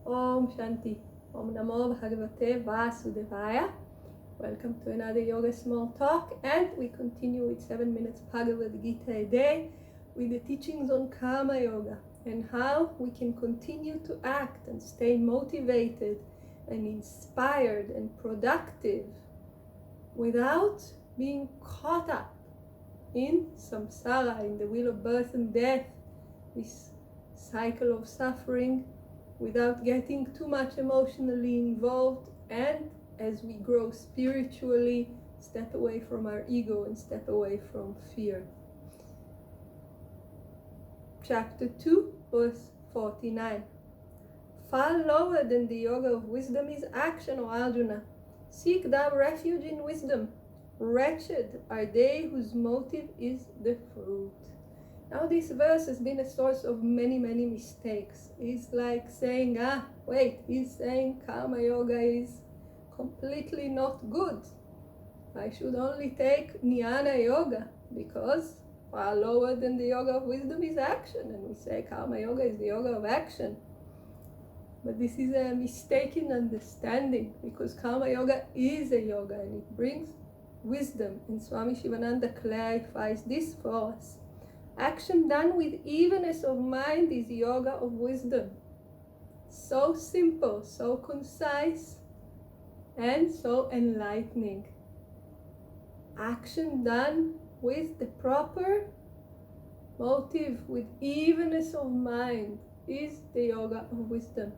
Om Shanti. Om Namo Bhagavate Vasudevaya. Welcome to another Yoga Small Talk, and we continue with 7 minutes Bhagavad Gita a day with the teachings on Karma Yoga and how we can continue to act and stay motivated and inspired and productive without being caught up in samsara, in the wheel of birth and death, this cycle of suffering, without getting too much emotionally involved, and as we grow spiritually, step away from our ego and step away from fear. Chapter 2, verse 49. Far lower than the yoga of wisdom is action, O Arjuna. Seek thou refuge in wisdom. Wretched are they whose motive is the fruit. Now this verse has been a source of many mistakes. It's like saying, he's saying Karma Yoga is completely not good. I should only take Jnana Yoga because far lower than the yoga of wisdom is action. And we say Karma Yoga is the yoga of action. But this is a mistaken understanding, because Karma Yoga is a yoga and it brings wisdom. And Swami Shivananda clarifies this for us. Action done with evenness of mind is yoga of wisdom. So simple, so concise, and so enlightening. Action done with the proper motive, with evenness of mind, is the yoga of wisdom.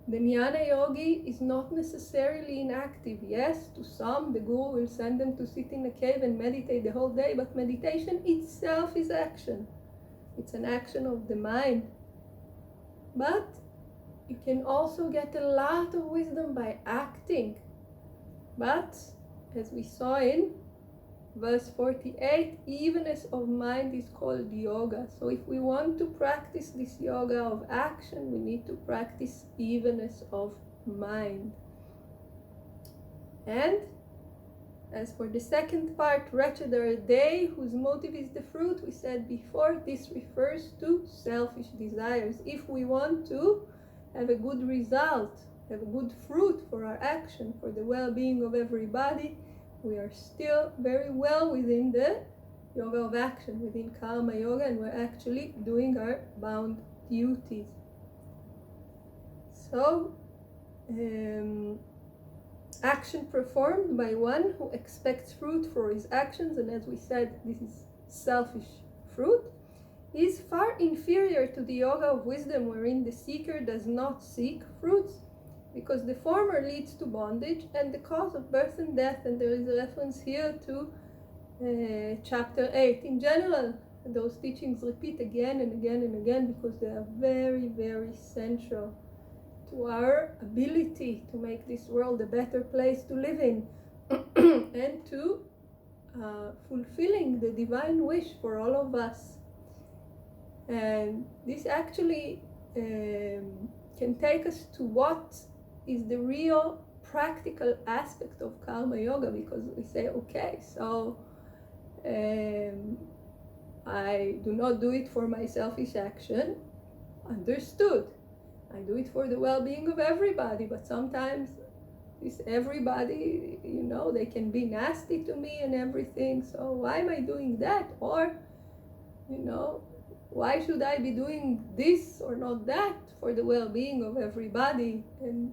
The Jnana Yogi is not necessarily inactive. Yes, to some, the Guru will send them to sit in a cave and meditate the whole day, but meditation itself is action. It's an action of the mind. But you can also get a lot of wisdom by acting. But, as we saw in verse 48, evenness of mind is called yoga. So if we want to practice this yoga of action, we need to practice evenness of mind. And as for the second part, wretched are they whose motive is the fruit, we said before, this refers to selfish desires. If we want to have a good result, have a good fruit for our action, for the well-being of everybody, we are still very well within the yoga of action, within Karma Yoga, and we're actually doing our bound duties. So, action performed by one who expects fruit for his actions, and as we said, this is selfish fruit, is far inferior to the yoga of wisdom, wherein the seeker does not seek fruits, because the former leads to bondage and the cause of birth and death. And there is a reference here to chapter 8. In general, those teachings repeat again and again and again because they are very central to our ability to make this world a better place to live in and to fulfilling the divine wish for all of us. And this actually can take us to what is the real practical aspect of Karma Yoga, because we say, okay, so I do not do it for my selfish action. Understood. I do it for the well-being of everybody, but sometimes this everybody, they can be nasty to me and everything, so why am I doing that? Or, why should I be doing this or not that for the well-being of everybody? And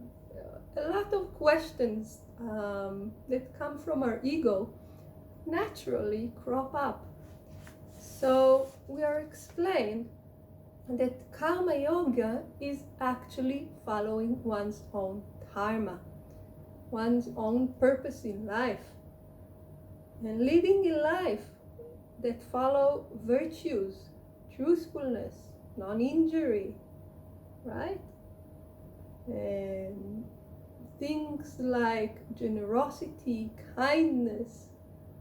a lot of questions that come from our ego naturally crop up. So we are explained that Karma Yoga is actually following one's own dharma, one's own purpose in life, and living a life that follow virtues, truthfulness, non-injury, right? And things like generosity, kindness.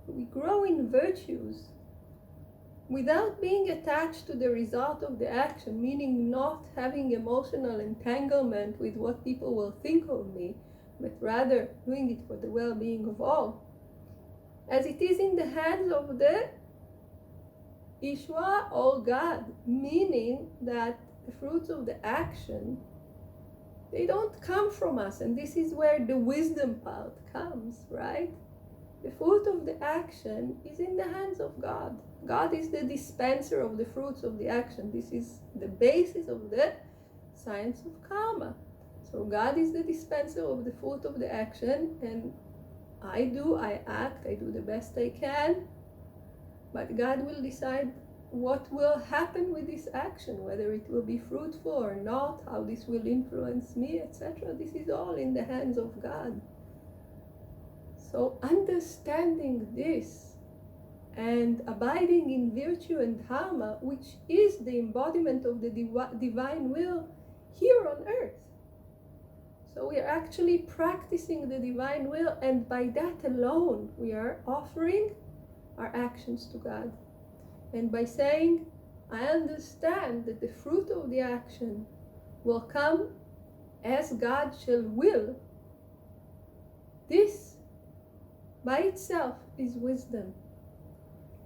We grow in virtues without being attached to the result of the action, meaning not having emotional entanglement with what people will think of me, but rather doing it for the well-being of all. As it is in the hands of the Ishwara or God, meaning that the fruits of the action they don't come from us. And this is where the wisdom part comes, right? The fruit of the action is in the hands of God. God is the dispenser of the fruits of the action. This is the basis of the science of karma. So God is the dispenser of the fruit of the action, and I act, I do the best I can, but God will decide what will happen with this action, whether it will be fruitful or not, how this will influence me, etc. This is all in the hands of God. So understanding this and abiding in virtue and dharma, which is the embodiment of the divine will here on earth. So we are actually practicing the divine will, and by that alone we are offering our actions to God. And by saying, I understand that the fruit of the action will come as God shall will, this by itself is wisdom.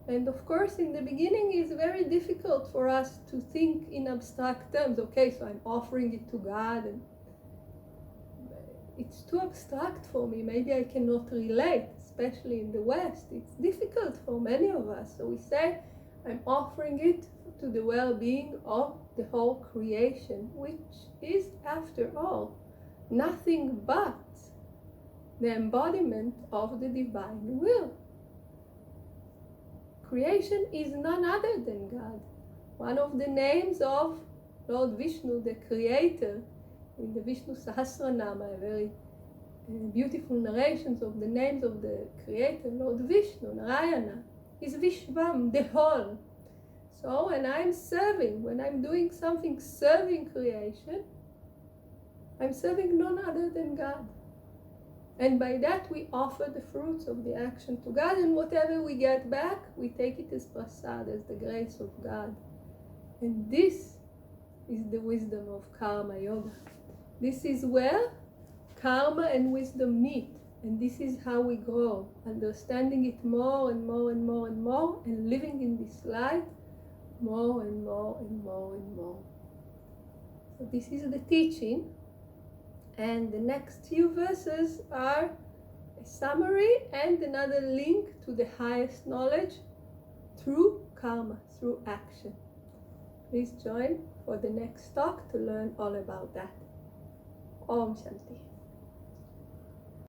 And of course, in the beginning, it's very difficult for us to think in abstract terms. Okay, so I'm offering it to God, and it's too abstract for me. Maybe I cannot relate, especially in the West. It's difficult for many of us. So we say, I'm offering it to the well-being of the whole creation, which is, after all, nothing but the embodiment of the divine will. Creation is none other than God. One of the names of Lord Vishnu, the Creator, in the Vishnu Sahasranama, very beautiful narrations of the names of the Creator, Lord Vishnu, Narayana, is Vishvam, the whole. So when I'm serving, when I'm doing something serving creation, I'm serving none other than God. And by that we offer the fruits of the action to God, and whatever we get back, we take it as prasad, as the grace of God. And this is the wisdom of karma yoga. This is where karma and wisdom meet. And this is how we grow, understanding it more and more and more and more, and living in this light more and more and more and more. So this is the teaching. And the next few verses are a summary and another link to the highest knowledge through karma, through action. Please join for the next talk to learn all about that. Om Shanti.